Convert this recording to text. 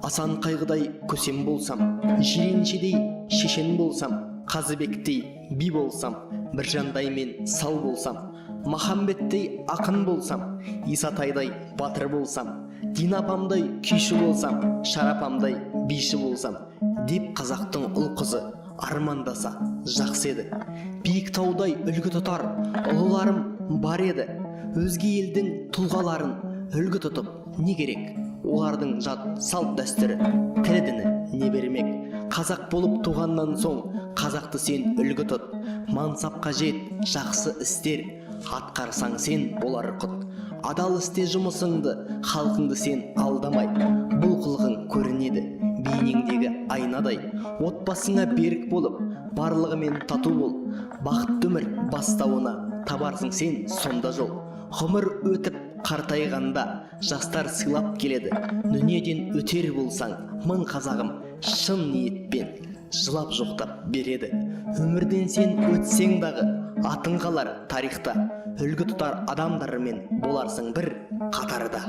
Асан қайғыдай көсем болсам, жиреншедей шешен болсам, Қазыбектей би болсам, Біржандай мен сал болсам, Махамбеттей ақын болсам, Исатайдай батыр болсам, Дина апамдай күйші болсам, Шарапамдай биші болсам, деп қазақтың ұл қызы армандаса жақсы еді. Биік таудай үлгі тұтар ұлыларым бар еді. Өзге елдің тұлғаларын үлгі тұтып не керек? Олардың жат салт дәстүрі, тілі діні не бермек? Қазақ болып туғаннан соң қазақты сен үлгі тұт. Мансапқа жет, жақсы істер атқарсаң сен болар құт. Адал істе жұмысыңды, халқыңды сен алдамай. Бұл қылығың көрінеді бейнеңдегі айнадай. Отбасыңа берік болып, барлығымен тату бол. Бақытты өмір бастауына табарсың сен сонда жол. Ғұмыр өтіп қартайғанда жастар сыйлап келеді. Дүниеден өтер болсаң, мың қазағым шын ниетпен жылап жоқтап береді. Өмірден сен өтсең дағы атың қалар тарихта. Үлгі тұтар адамдармен боларсың бір қатарда.